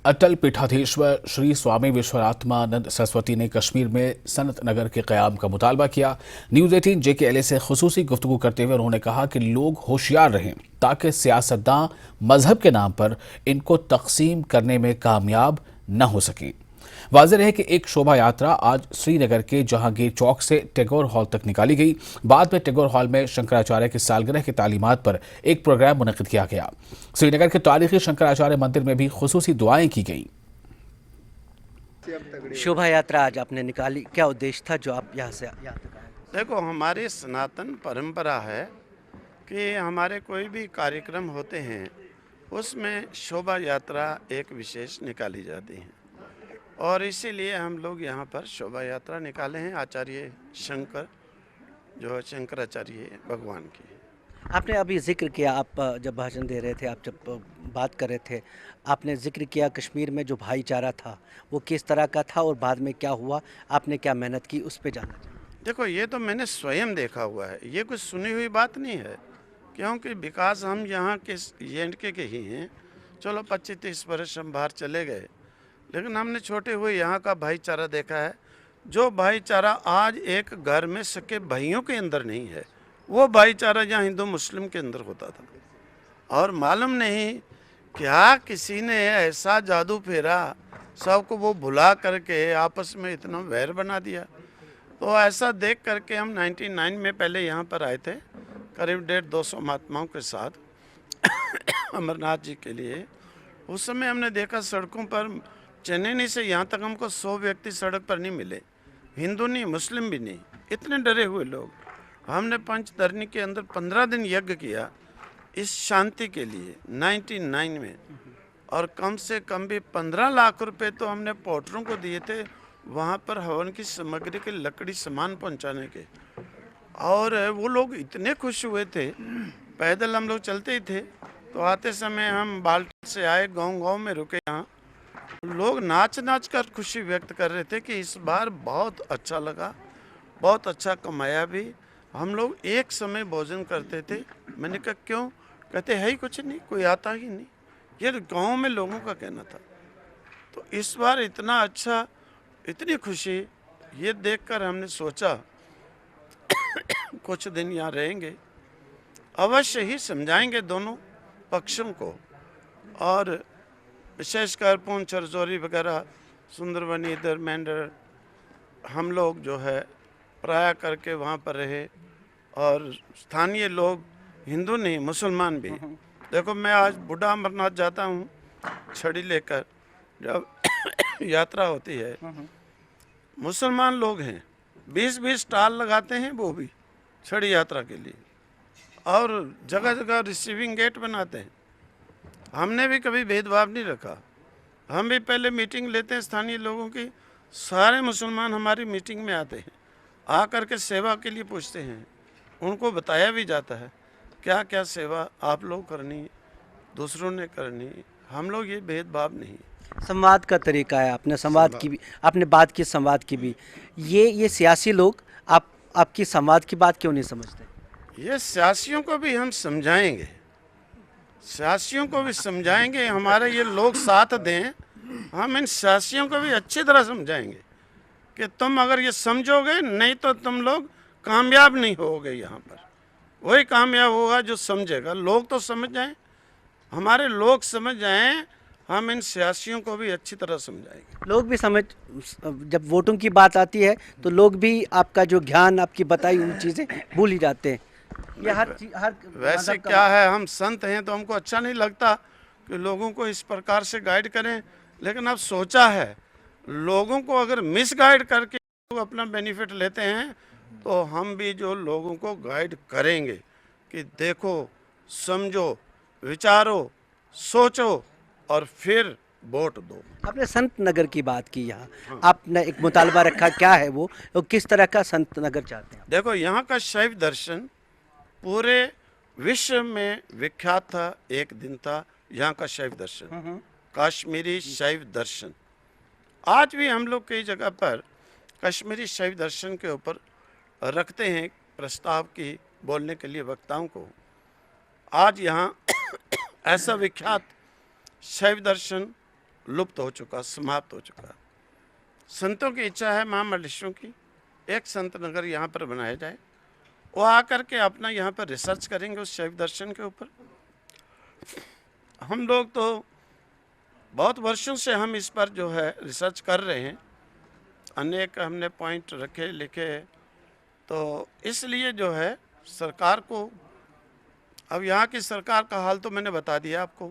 अटल पीठाधीश्वर श्री स्वामी विश्वनाथानंद सरस्वती ने कश्मीर में सनत नगर के क़याम का मुतालबा किया। न्यूज़ 18 JKLA से खुसूसी गुफ्तगू करते हुए उन्होंने कहा कि लोग होशियार रहें ताकि सियासतदान मजहब के नाम पर इनको तकसीम करने में कामयाब न हो सके। वाज़ेह है कि एक शोभा यात्रा आज श्रीनगर के जहांगीर चौक से टैगोर हॉल तक निकाली गई। बाद में टैगोर हॉल में शंकराचार्य की सालगिरह की तालीमात पर एक प्रोग्राम मुनक़िद किया गया। श्रीनगर के तारीखी शंकराचार्य मंदिर में भी खुसूसी दुआएं की गई। शोभा यात्रा आज आपने निकाली, क्या उद्देश्य था जो आप यहाँ से यहाँ तक आए? देखो, हमारी सनातन परंपरा है कि हमारे कोई भी कार्यक्रम होते हैं उसमें शोभा यात्रा एक विशेष निकाली जाती है और इसीलिए हम लोग यहाँ पर शोभा यात्रा निकाले हैं आचार्य शंकर, जो शंकराचार्य भगवान की। आपने अभी जिक्र किया, आप जब भाषण दे रहे थे, आप जब बात कर रहे थे, आपने जिक्र किया कश्मीर में जो भाईचारा था वो किस तरह का था और बाद में क्या हुआ, आपने क्या मेहनत की, उस पर जानना चाहिए। देखो, ये तो मैंने स्वयं देखा हुआ है, ये कुछ सुनी हुई बात नहीं है, क्योंकि विकास हम यहाँ के JNK के ही हैं। चलो 25-30 वर्ष हम बाहर चले गए, लेकिन हमने छोटे हुए यहाँ का भाईचारा देखा है। जो भाईचारा आज एक घर में सके भाइयों के अंदर नहीं है, वो भाईचारा यहाँ हिंदू मुस्लिम के अंदर होता था। और मालूम नहीं क्या किसी ने ऐसा जादू फेरा, सबको वो भुला करके आपस में इतना वैर बना दिया। तो ऐसा देख करके हम 99 में पहले यहाँ पर आए थे, करीब 150-200 महात्माओं के साथ अमरनाथ जी के लिए। उस समय हमने देखा सड़कों पर चेन्नई से यहाँ तक हमको 100 व्यक्ति सड़क पर नहीं मिले, हिंदू नहीं मुस्लिम भी नहीं, इतने डरे हुए लोग। हमने पंचतरणी के अंदर 15 दिन यज्ञ किया इस शांति के लिए 99 में, और कम से कम भी 15 लाख रुपए तो हमने पोर्टरों को दिए थे वहाँ पर हवन की सामग्री के लकड़ी सामान पहुँचाने के। और वो लोग इतने खुश हुए थे, पैदल हम लोग चलते ही थे, तो आते समय हम बाल्टी से आए, गांव-गांव में रुके। यहाँ लोग नाच नाच कर खुशी व्यक्त कर रहे थे कि इस बार बहुत अच्छा लगा, बहुत अच्छा कमाया भी। हम लोग एक समय भोजन करते थे। मैंने कहा क्यों? कहते है ही कुछ नहीं, कोई आता ही नहीं। ये गांव में लोगों का कहना था। तो इस बार इतना अच्छा, इतनी खुशी, ये देखकर हमने सोचा कुछ दिन यहाँ रहेंगे, अवश्य ही समझाएंगे दोनों पक्षों को। और विशेषकर पूंछ रजौरी वगैरह, सुंदरबनी, इधर मेंढर, हम लोग जो है प्राय करके वहाँ पर रहे। और स्थानीय लोग, हिंदू नहीं मुसलमान भी। देखो, मैं आज बूढ़ा अमरनाथ जाता हूँ छड़ी लेकर, जब यात्रा होती है, मुसलमान लोग हैं 20-20 स्टॉल लगाते हैं वो भी छड़ी यात्रा के लिए, और जगह जगह रिसीविंग गेट बनाते हैं। हमने भी कभी भेदभाव नहीं रखा। हम भी पहले मीटिंग लेते हैं स्थानीय लोगों की, सारे मुसलमान हमारी मीटिंग में आते हैं, आकर के सेवा के लिए पूछते हैं। उनको बताया भी जाता है क्या क्या सेवा आप लोग करनी, दूसरों ने करनी। हम लोग ये भेदभाव नहीं। संवाद का तरीका है, आपने संवाद की भी, आपने बात की संवाद की भी। ये सियासी लोग आपकी संवाद की बात क्यों नहीं समझते? ये सियासियों को भी हम समझाएंगे, सियासियों को भी समझाएंगे। हमारे ये लोग साथ दें, हम इन सियासियों को भी अच्छी तरह समझाएंगे कि तुम अगर ये समझोगे, नहीं तो तुम लोग कामयाब नहीं होगे। यहाँ पर वही कामयाब होगा जो समझेगा। लोग तो समझ जाएं, हमारे लोग समझ जाएं, हम इन सियासियों को भी अच्छी तरह समझाएंगे। लोग भी समझ, जब वोटों की बात आती है तो लोग भी आपका जो ज्ञान, आपकी बताई हुई चीज़ें भूल ही जाते हैं। ये हर वैसे क्या है, हम संत हैं तो हमको अच्छा नहीं लगता कि लोगों को इस प्रकार से गाइड करें, लेकिन अब सोचा है लोगों को अगर मिस गाइड करके लोग अपना बेनिफिट लेते हैं तो हम भी जो लोगों को गाइड करेंगे कि देखो, समझो, विचारो, सोचो और फिर वोट दो। आपने संत नगर की बात की, यहाँ आपने एक मुतालबा रखा, क्या है वो और किस तरह का संत नगर चाहते हैं? देखो, यहाँ का शैव दर्शन पूरे विश्व में विख्यात था। एक दिन था यहाँ का शैव दर्शन, कश्मीरी शैव दर्शन। आज भी हम लोग कई जगह पर कश्मीरी शैव दर्शन के ऊपर रखते हैं प्रस्ताव की बोलने के लिए वक्ताओं को। आज यहाँ ऐसा विख्यात शैव दर्शन लुप्त हो चुका, समाप्त हो चुका। संतों की इच्छा है, महामंडलियों की, एक संत नगर यहाँ पर बनाया जाए। वो आकर के अपना यहाँ पर रिसर्च करेंगे उस शैव दर्शन के ऊपर। हम लोग तो बहुत वर्षों से हम इस पर जो है रिसर्च कर रहे हैं, अनेक हमने पॉइंट रखे, लिखे। तो इसलिए जो है सरकार को, अब यहाँ की सरकार का हाल तो मैंने बता दिया आपको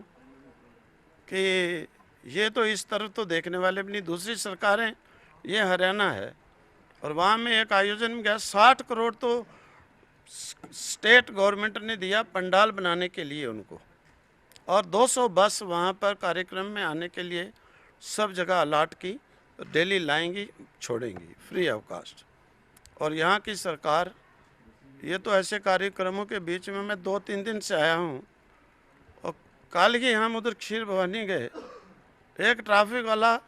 कि ये तो इस तरफ तो देखने वाले भी नहीं। दूसरी सरकारें, ये हरियाणा है और वहाँ में एक आयोजन में गया, 60 करोड़ तो स्टेट गवर्नमेंट ने दिया पंडाल बनाने के लिए उनको, और 200 बस वहाँ पर कार्यक्रम में आने के लिए सब जगह अलाट की, डेली लाएंगी छोड़ेंगी फ्री ऑफ कास्ट। और यहाँ की सरकार, ये तो ऐसे कार्यक्रमों के बीच में मैं 2-3 दिन से आया हूँ, और कल ही हम उधर क्षीर भवानी गए, एक ट्रैफिक वाला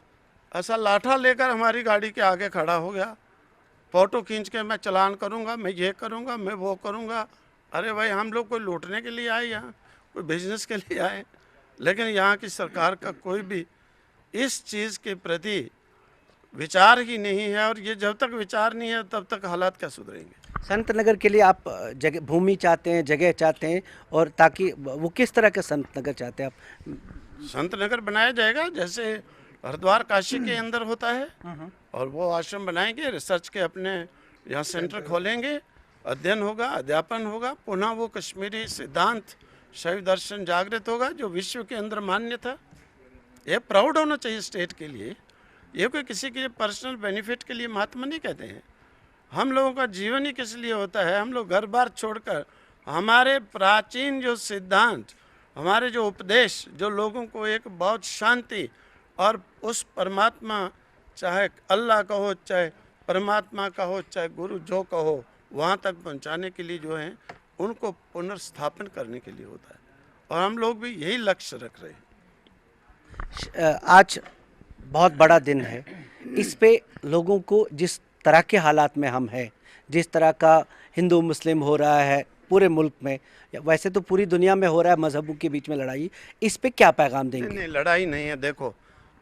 ऐसा लाठा लेकर हमारी गाड़ी के आगे खड़ा हो गया, फ़ोटो खींच के मैं चालान करूँगा, मैं ये करूँगा, मैं वो करूँगा। अरे भाई, हम लोग कोई लूटने के लिए आए, यहाँ कोई बिजनेस के लिए आए? लेकिन यहाँ की सरकार का कोई भी इस चीज़ के प्रति विचार ही नहीं है, और ये जब तक विचार नहीं है तब तक हालात क्या सुधरेंगे। संत नगर के लिए आप जगह, भूमि चाहते हैं, जगह चाहते हैं, और ताकि वो किस तरह का संत नगर चाहते हैं आप? संत नगर बनाया जाएगा जैसे हरिद्वार काशी के अंदर होता है, और वो आश्रम बनाएंगे, रिसर्च के अपने यहाँ सेंटर खोलेंगे, अध्ययन होगा, अध्यापन होगा, पुनः वो कश्मीरी सिद्धांत शैव दर्शन जागृत होगा जो विश्व के अंदर मान्य था। ये प्राउड होना चाहिए स्टेट के लिए। ये कोई किसी के पर्सनल बेनिफिट के लिए महात्मा नहीं कहते हैं। हम लोगों का जीवन ही किस लिए होता है? हम लोग घर बार छोड़कर हमारे प्राचीन जो सिद्धांत, हमारे जो उपदेश, जो लोगों को एक बहुत शांति और उस परमात्मा, चाहे अल्लाह कहो, चाहे परमात्मा कहो, चाहे गुरु जो कहो, वहाँ तक पहुँचाने के लिए जो है उनको पुनर्स्थापन करने के लिए होता है, और हम लोग भी यही लक्ष्य रख रहे हैं। आज बहुत बड़ा दिन है, इस पे लोगों को जिस तरह के हालात में हम हैं, जिस तरह का हिंदू मुस्लिम हो रहा है पूरे मुल्क में, वैसे तो पूरी दुनिया में हो रहा है मजहबों के बीच में लड़ाई, इस पे क्या पैगाम देंगे? नहीं, लड़ाई नहीं है। देखो,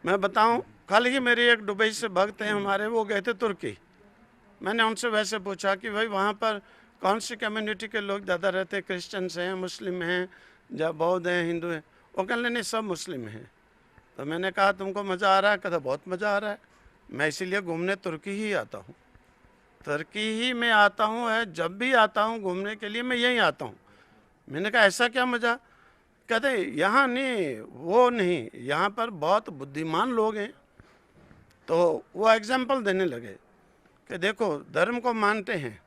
मैं बताऊं, कल ही मेरे एक दुबई से भक्त हैं हमारे, वो गए थे तुर्की। मैंने उनसे वैसे पूछा कि भाई वहाँ पर कौन सी कम्युनिटी के लोग ज़्यादा रहते हैं? क्रिश्चियंस हैं, मुस्लिम हैं, या बौद्ध हैं, हिंदू हैं? वो कहने नहीं, सब मुस्लिम हैं। तो मैंने कहा तुमको मज़ा आ रहा है? कहता बहुत मज़ा आ रहा है, मैं इसीलिए घूमने तुर्की ही आता हूँ। तुर्की ही में आता हूँ है, जब भी आता हूँ घूमने के लिए मैं यहीं आता हूँ। मैंने कहा ऐसा क्या मज़ा? कहते यहाँ नहीं, वो नहीं, यहाँ पर बहुत बुद्धिमान लोग हैं। तो वो एग्जाम्पल देने लगे कि देखो, धर्म को मानते हैं,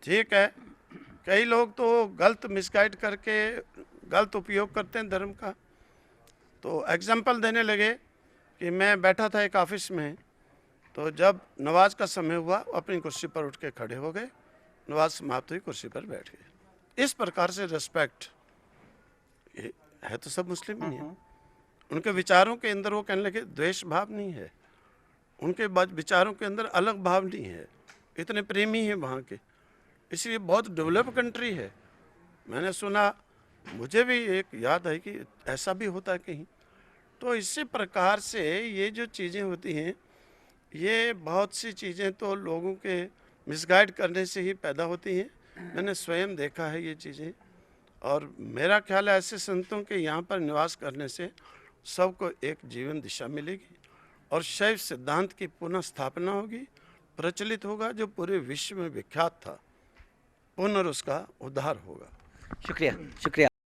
ठीक है, कई लोग तो गलत मिसगाइड करके गलत उपयोग करते हैं धर्म का। तो एग्जाम्पल देने लगे कि मैं बैठा था एक ऑफिस में, तो जब नमाज का समय हुआ अपनी कुर्सी पर उठ के खड़े हो गए, नमाज समाप्त हुई, कुर्सी पर बैठ गए। इस प्रकार से रिस्पेक्ट है तो सब मुस्लिम ही है। उनके विचारों के अंदर वो कहने लगे द्वेष भाव नहीं है, उनके विचारों के अंदर अलग भाव नहीं है, इतने प्रेमी हैं वहाँ के, इसलिए बहुत डेवलप कंट्री है। मैंने सुना, मुझे भी एक याद है कि ऐसा भी होता है कहीं। तो इसी प्रकार से ये जो चीज़ें होती हैं, ये बहुत सी चीज़ें तो लोगों के मिसगाइड करने से ही पैदा होती हैं। मैंने स्वयं देखा है ये चीज़ें, और मेरा ख्याल है ऐसे संतों के यहाँ पर निवास करने से सबको एक जीवन दिशा मिलेगी, और शैव सिद्धांत की पुनः स्थापना होगी, प्रचलित होगा, जो पूरे विश्व में विख्यात था, पुनः उसका उद्धार होगा। शुक्रिया, शुक्रिया।